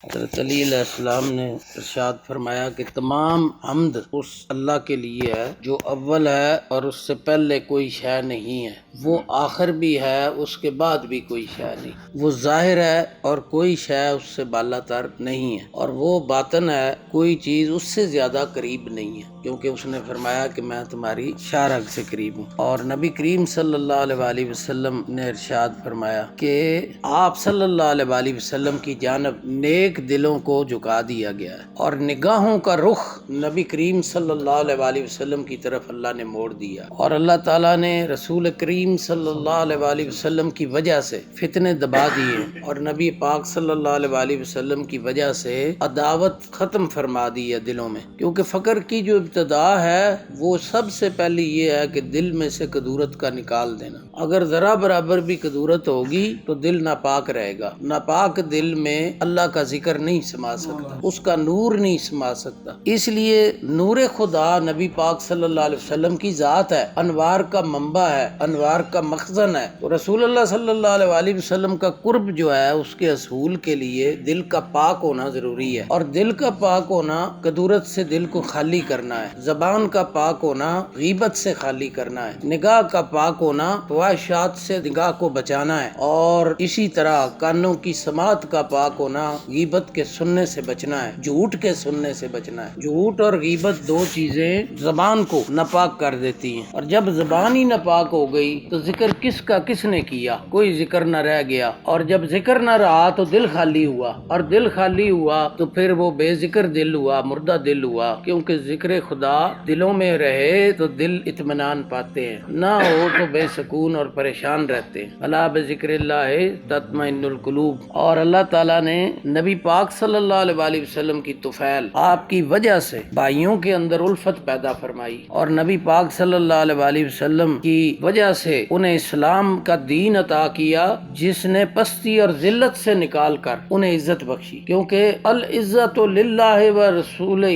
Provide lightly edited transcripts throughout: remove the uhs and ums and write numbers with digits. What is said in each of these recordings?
حضرت علی علیہ السلام نے ارشاد فرمایا کہ تمام حمد اس اللہ کے لیے ہے جو اول ہے اور اس سے پہلے کوئی شے نہیں ہے، وہ آخر بھی ہے، اس کے بعد بھی کوئی شے نہیں، وہ ظاہر ہے اور کوئی شے اس سے بالا تر نہیں ہے، اور وہ باطن ہے، کوئی چیز اس سے زیادہ قریب نہیں ہے، کیونکہ اس نے فرمایا کہ میں تمہاری شارگ سے قریب ہوں۔ اور نبی کریم صلی اللہ علیہ وآلہ وسلم نے ارشاد فرمایا کہ آپ صلی اللہ علیہ وآلہ وسلم کی جانب نیک دلوں کو جھکا دیا گیا ہے، اور نگاہوں کا رخ نبی کریم صلی اللہ علیہ وآلہ وسلم کی طرف اللہ نے موڑ دیا، اور اللہ تعالیٰ نے رسول کریم صلی اللہ علیہ وآلہ وسلم کی وجہ سے فتنے دبا دیے، اور نبی پاک صلی اللہ علیہ وآلہ وسلم کی وجہ سے عداوت ختم فرما دی ہے دلوں میں، کیونکہ فقر کی جو ابتدا ہے وہ سب سے پہلی یہ ہے کہ دل میں سے کدورت کا نکال دینا۔ اگر ذرا برابر بھی کدورت ہوگی تو دل ناپاک رہے گا، ناپاک دل میں اللہ کا ذکر نہیں سما سکتا، اس کا نور نہیں سما سکتا۔ اس لیے نور خدا نبی پاک صلی اللہ علیہ وسلم کی ذات ہے، انوار کا منبع ہے، انوار کا مخزن ہے، تو رسول اللہ صلی اللہ علیہ وآلہ وسلم کا قرب جو ہے اس کے حصول کے لیے دل کا پاک ہونا ضروری ہے، اور دل کا پاک ہونا کدورت سے دل کو خالی کرنا ہے، زبان کا پاک ہونا غیبت سے خالی کرنا ہے، نگاہ کا پاک ہونا فحاشات سے نگاہ کو بچانا ہے، اور اسی طرح کانوں کی سماعت کا پاک ہونا غیبت کے سننے سے بچنا ہے، جھوٹ کے سننے سے بچنا ہے۔ جھوٹ اور غیبت دو چیزیں زبان کو ناپاک کر دیتی ہیں، اور جب زبان ہی ناپاک ہو گئی تو ذکر کس کا کس نے کیا؟ کوئی ذکر نہ رہ گیا، اور جب ذکر نہ رہا تو دل خالی ہوا، اور دل خالی ہوا تو پھر وہ بے ذکر دل ہوا، مردہ دل ہوا، کیونکہ ذکر خدا دلوں میں رہے تو دل اطمینان پاتے ہیں، نہ ہو تو بے سکون اور پریشان رہتے ہیں۔ الا بذکر اللہ تطمئن القلوب۔ اور اللہ تعالیٰ نے نبی پاک صلی اللہ علیہ وآلہ وسلم کی طفیل آپ کی وجہ سے بھائیوں کے اندر الفت پیدا فرمائی، اور نبی پاک صلی اللہ علیہ وآلہ وسلم کی وجہ سے انہیں اسلام کا دین عطا کیا، جس نے پستی اور ذلت سے نکال کر انہیں عزت بخشی، کیونکہ العزت للہ ورسولہ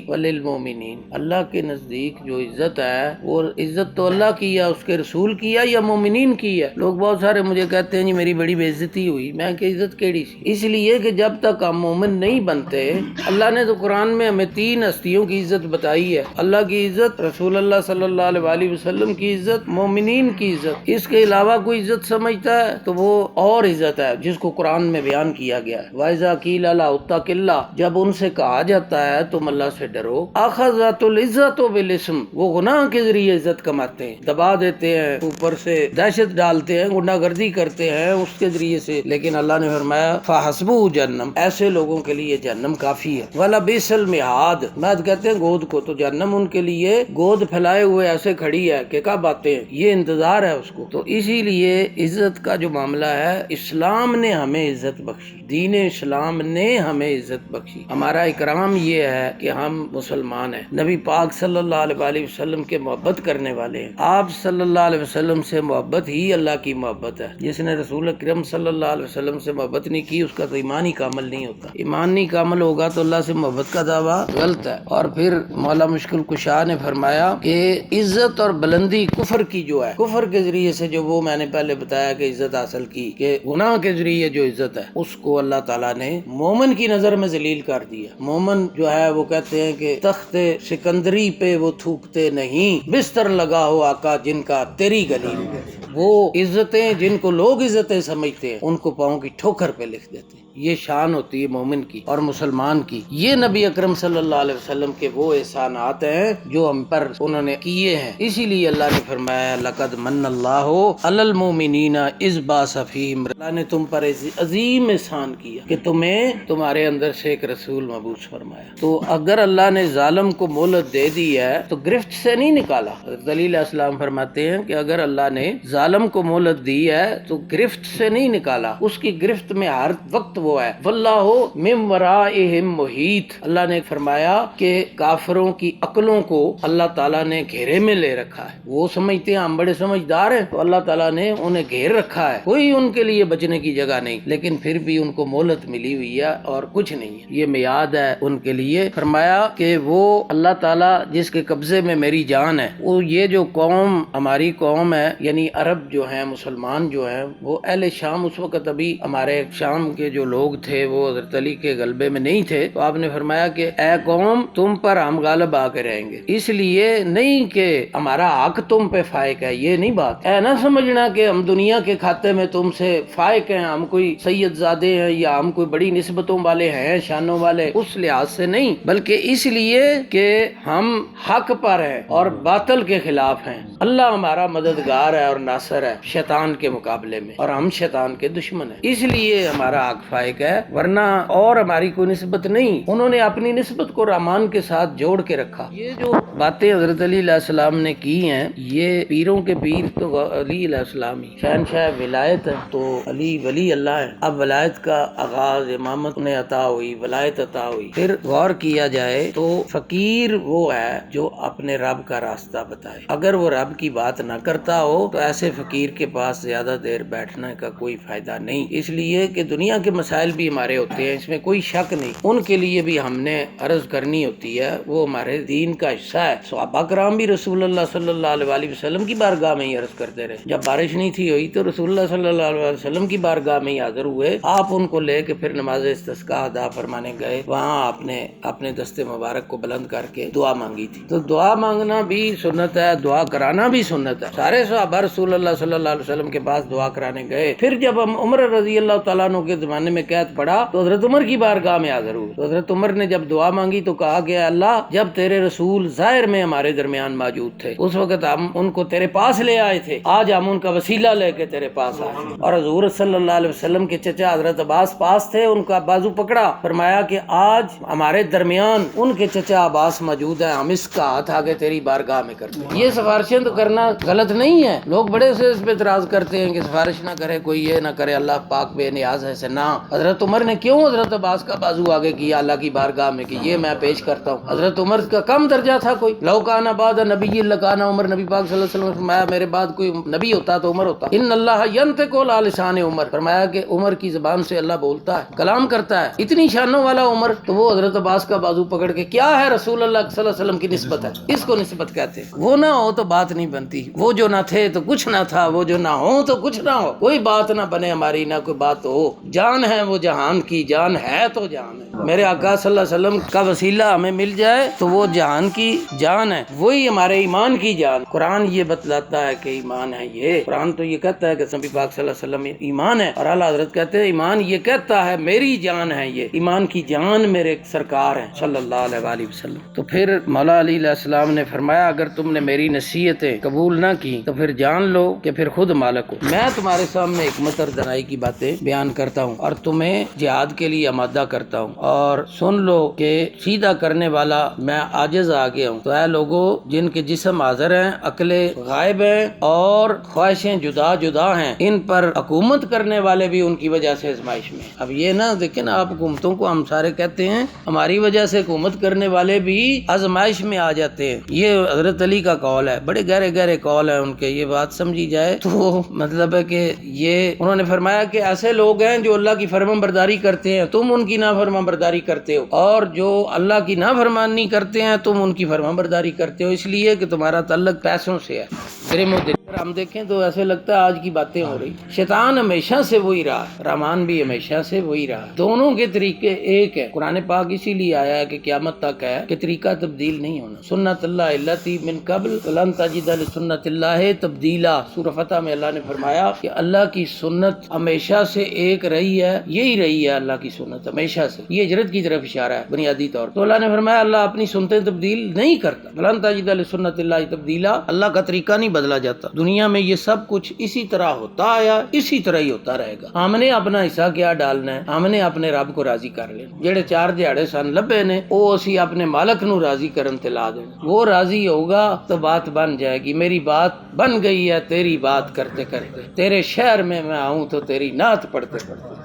وللمؤمنین، اللہ کے نزدیک جو عزت ہے وہ عزت تو اللہ کی ہے، اس کے رسول کی ہے یا مومنین کی ہے۔ لوگ بہت سارے مجھے کہتے ہیں جی میری بڑی بے عزتی ہوئی، میں کہ عزت کیڑی سی؟ اس لیے کہ جب تک ہم مومن نہیں بنتے، اللہ نے تو قرآن میں ہمیں تین ہستیوں کی عزت بتائی ہے، اللہ کی عزت، رسول اللہ صلی اللہ علیہ وآلہ وسلم کی عزت، مومنین کی عزت۔ اس کے علاوہ کوئی عزت سمجھتا ہے تو وہ اور عزت ہے جس کو قرآن میں بیان کیا گیا ہے۔ وَإِذَا قِيلَ لَا اتَّقِ اللَّهَ، جب ان سے کہا جاتا ہے تم اللہ سے ڈرو، أَخَذَتُ الْعِزَّةُ بِالْإِثْمِ، وہ گناہ کے ذریعے عزت کماتے ہیں، دبا دیتے ہیں، اوپر سے دہشت ڈالتے ہیں، گناہ گردی کرتے ہیں اس کے ذریعے سے، لیکن اللہ نے فرمایا فَحَسْبُهُ جہنم، ایسے لوگوں کے لیے جہنم کافی ہے۔ وَلَبِئْسَ الْمِہَادُ، بعد کہتے ہیں گود کو، تو جہنم ان کے لیے گود پھیلائے ہوئے ایسے کھڑی ہے کہ کب آتے ہیں، یہ انتظار ہے اس کو۔ تو اسی لیے عزت کا جو معاملہ ہے، اسلام نے ہمیں عزت بخشی، دین اسلام نے ہمیں عزت بخشی۔ ہمارا اکرام یہ ہے کہ ہم مسلمان ہیں، نبی پاک صلی اللہ علیہ وآلہ وسلم کے محبت کرنے والے ہیں، آپ صلی اللہ علیہ وسلم سے محبت ہی اللہ کی محبت ہے۔ جس نے رسول اکرم صلی اللہ علیہ وسلم سے محبت نہیں کی اس کا تو ایمان ہی کامل نہیں ہوتا، ایمان نہیں کامل ہوگا تو اللہ سے محبت کا دعویٰ غلط ہے۔ اور پھر مولا مشکل کشا نے فرمایا کہ عزت اور بلندی کفر کی جو ہے، کفر کے ذریعے سے جو وہ میں نے پہلے بتایا کہ عزت حاصل کی، کہ گناہ کے ذریعے جو عزت ہے اس کو اللہ تعالیٰ نے مومن کی نظر میں ذلیل کر دیا۔ مومن جو ہے وہ کہتے ہیں کہ تخت سکندری پہ وہ تھوکتے نہیں، بستر لگا ہو آقا جن کا تیری گلی میں، وہ عزتیں جن کو لوگ عزتیں سمجھتے ہیں ان کو پاؤں کی ٹھوکر پہ لکھ دیتے ہیں۔ یہ شان ہوتی ہے مومن کی اور مسلمان کی۔ یہ نبی اکرم صلی اللہ علیہ وسلم کے وہ احسانات ہیں جو ہم پر انہوں نے کیے ہیں، اسی لیے اللہ نے فرمایا لقد من اللہ علی المؤمنین اذ بعث فیہم، اللہ نے تم پر عظیم احسان کیا کہ تمہیں تمہارے اندر سے ایک رسول مبعوث فرمایا۔ تو اگر اللہ نے ظالم کو مہلت دے دی ہے تو گرفت سے نہیں نکالا۔ حضرت علی علیہ السلام فرماتے ہیں کہ اگر اللہ نے ظالم کو مہلت دی ہے تو گرفت سے نہیں نکالا، اس کی گرفت میں ہر وقت وہ ہے، واللہ من ورائہم محیط، اللہ نے فرمایا کہ کافروں کی عقلوں کو اللہ تعالیٰ نے گھیرے میں لے رکھا ہے، وہ سمجھتے ہیں ہم بڑے سمجھدار ہیں تو اللہ تعالیٰ نے انہیں گھیر رکھا ہے، کوئی ان کے لیے بچنے کی جگہ نہیں، لیکن پھر بھی ان کو مہلت ملی ہوئی ہے اور کچھ نہیں ہے، یہ میعاد ہے ان کے لیے۔ فرمایا کہ وہ اللہ تعالیٰ جس کے قبضے میں میری جان ہے، وہ یہ جو قوم ہماری قوم ہے، یعنی عرب جو ہیں، مسلمان جو ہیں، وہ اہل شام اس وقت ابھی ہمارے شام کے جو لوگ تھے وہ حضرت علی کے غلبے میں نہیں تھے، تو آپ نے فرمایا کہ اے قوم تم پر ہم غالب آ کے رہیں گے، اس لیے نہیں کہ ہمارا حق تم پہ فائق ہے، یہ نہیں بات ہے، نہ سمجھنا کہ ہم دنیا کے کھاتے میں تم سے فائق ہیں، ہم کوئی سید زادے ہیں یا ہم کوئی بڑی نسبتوں والے ہیں، شانوں والے، اس لحاظ سے نہیں، بلکہ اس لیے کہ ہم حق پر ہیں اور باطل کے خلاف ہیں۔ اللہ ہمارا مددگار ہے اور ناصر ہے شیطان کے مقابلے میں، اور ہم شیطان کے دشمن ہیں، اس لیے ہمارا حق فائق ہے، ورنہ اور ہماری کوئی نسبت نہیں۔ انہوں نے اپنی نسبت کو رحمان کے ساتھ جوڑ کے رکھا۔ یہ جو باتیں حضرت علی علیہ السلام نے کی ہیں، یہ پیروں کے پیر تو علی علیہ السلام ہی، شہنشاہ ولایت ہے تو علی ولی اللہ ہے۔ اب ولایت کا آغاز امامت نے عطا ہوئی، ولایت عطا ہوئی، پھر غور کیا جائے تو فقیر وہ ہے جو اپنے رب کا راستہ بتائے۔ اگر وہ رب کی بات نہ کرتا ہو تو ایسے فقیر کے پاس زیادہ دیر بیٹھنے کا کوئی فائدہ نہیں، اس لیے کہ دنیا کے مسائل بھی ہمارے ہوتے ہیں، اس میں کوئی شک نہیں، ان کے لیے بھی ہم نے عرض کرنی ہوتی ہے، وہ ہمارے دین کا حصہ ہے۔ صحابہ کرام بھی رسول اللہ صلی اللہ علیہ وسلم کی بارگاہ میں ہی عرض کرتے رہے، جب بارش نہیں تھی ہوئی تو رسول اللہ صلی اللہ علیہ وسلم کی بارگاہ میں ہی حاضر ہوئے، آپ ان کو لے کے پھر نماز استسقاء ادا فرمانے گئے، وہاں آپ نے اپنے دست مبارک کو بلند کر کے دعا مانگی تھی۔ تو دعا مانگنا بھی سنت ہے، دعا کرانا بھی سنت ہے۔ سارے صحابہ رسول اللہ صلی اللہ علیہ وسلم کے پاس دعا کرانے گئے، پھر جب ہم عمر رضی اللہ تعالیٰ عنہ کے زمانے میں قید پڑا تو حضرت عمر کی بارگاہ میں حاضر ہوئے، تو حضرت عمر نے جب دعا مانگی تو کہا کہ اللہ جب تیرے رسول ظاہر میں ہمارے درمیان موجود تھے اس وقت ہم ان کو تیرے پاس لے آئے تھے، آج ہم ان کا وسیلہ لے کے تیرے پاس آئے ہیں۔ اور حضور صلی اللہ علیہ وسلم کے چچا حضرت عباس پاس تھے، ان کا بازو پکڑا، فرمایا کہ آج ہمارے درمیان ان کے چچا عباس موجود ہے، ہم اس کا ہاتھ آگے تیری بارگاہ میں کرتے ہیں۔ یہ سفارشیں تو کرنا غلط نہیں ہے، لوگ بڑے سے اس پہ اعتراض کرتے ہیں کہ سفارش نہ کرے کوئی، یہ نہ کرے، اللہ پاک بے نیاز ہے سے نہ۔ حضرت عمر نے کیوں حضرت عباس کا بازو آگے کیا اللہ کی بارگاہ میں کہ یہ میں پیش کرتا ہوں؟ حضرت عمر کا کم درجہ تھا کوئی؟ لو کان بعد نبی لکان عمر، نبی پاک صلی اللہ علیہ وسلم نے فرمایا میرے بعد کوئی نبی ہوتا تو عمر ہوتا۔ ان اللہ ینطق علی لسان عمر، فرمایا کہ عمر کی زبان سے اللہ بولتا ہے، کلام کرتا ہے، اتنی شانوں والا عمر، تو وہ حضرت عباس کا بازو پکڑ کے کیا ہے رسول اللہ صلی اللہ علیہ وسلم کی نسبت ہے، اس کو نسبت کہتے ہیں۔ وہ نہ ہو تو بات نہیں بنتی، وہ جو نہ تھے تو کچھ نہ تھا، وہ جو نہ ہو تو کچھ نہ ہو، کوئی بات نہ بنے ہماری، نہ کوئی بات ہو، جان ہے وہ جہان کی، جان ہے تو جان ہے۔ میرے آقا صلی اللہ علیہ وسلم کا وسیلہ ہمیں مل جائے تو وہ جہان کی جان ہے، وہی ہمارے ایمان کی جان۔ قرآن یہ بتلاتا ہے کہ ایمان ہے، یہ قرآن تو یہ کہتا ہے کہ نبی پاک صلی اللہ علیہ وسلم ایمان ہے، اور اعلیٰ حضرت کہتے ہیں ایمان یہ کہتا ہے میری جان ہے، یہ ایمان کی جان میرے سرکار ہیں صلی اللہ علیہ وسلم۔ تو پھر مولا علی علیہ السلام نے فرمایا اگر تم نے میری نصیحتیں قبول نہ کی تو پھر جان لو کہ پھر خود مالک ہو۔ میں تمہارے سامنے حکمت اور دانائی کی باتیں بیان کرتا ہوں اور تمہیں جہاد کے لیے آمادہ کرتا ہوں، اور سن لو کہ سیدھا کرنے والا میں عاجز آ گیا ہوں۔ تو اے لوگو جن کے جسم حاضر ہیں، عقلیں غائب ہیں اور خواہشیں جدا جدا ہیں، ان پر حکومت کرنے والے بھی ان کی وجہ سے آزمائش میں۔ اب یہ نہ دیکھیں نا، آپ حکومتوں کو ہم سارے کہتے ہیں ہماری وجہ سے حکومت کرنے والے بھی آزمائش میں آ جاتے ہیں، یہ حضرت علی کا قول ہے، بڑے گہرے گہرے قول ہیں ان کے، یہ بات سمجھی جائے تو مطلب ہے کہ یہ انہوں نے فرمایا کہ ایسے لوگ ہیں جو اللہ کی فرمان برداری کرتے ہیں، تم ان کی نافرمان برداری کرتے ہو، اور جو اللہ کی نافرمانی کرتے ہیں تم ان کی فرمان برداری کرتے ہو، اس لیے کہ تمہارا تعلق پیسوں سے ہے۔ ہم دیکھیں تو ایسے لگتا ہے آج کی باتیں ہو رہی، شیطان ہمیشہ سے وہی رہا، رحمان بھی ہمیشہ سے وہی رہا، دونوں کے طریقے ایک ہیں۔ قرآن پاک اسی لیے آیا ہے کہ قیامت تک ہے کہ طریقہ تبدیل نہیں ہونا، سنت اللہ التی من قبل ولن تجد لسنت اللہ تبدیلا۔ سورہ فتح میں اللہ نے فرمایا کہ اللہ کی سنت ہمیشہ سے ایک رہی ہے، یہی رہی ہے اللہ کی سنت ہمیشہ سے، یہ ہجرت کی طرف اشارہ ہے بنیادی طور تو اللہ نے فرمایا اللہ اپنی سنتیں تبدیل نہیں کرتا، ولن تجد لسنت اللہ تبدیلا، اللہ کا طریقہ نہیں بدلا جاتا، دنیا میں یہ سب کچھ اسی طرح ہوتا آیا، اسی طرح ہی ہوتا رہے گا۔ ہم نے اپنا حصہ کیا ڈالنا ہے، ہم نے اپنے رب کو راضی کر لینا، جڑے 4 دیہڑے سن لبے نے وہ اسی اپنے مالک نو راضی کرن تے لا دینا، وہ راضی ہوگا تو بات بن جائے گی۔ میری بات بن گئی ہے تیری بات کرتے کرتے، تیرے شہر میں میں آؤں تو تیری نعت پڑھتے پڑھتے۔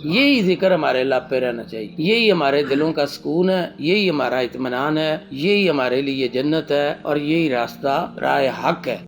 یہی ذکر ہمارے لاپے رہنا چاہیے، یہی ہمارے دلوں کا سکون ہے، یہی ہمارا اطمینان ہے، یہی ہمارے لیے جنت ہے، اور یہی راستہ راہ حق ہے۔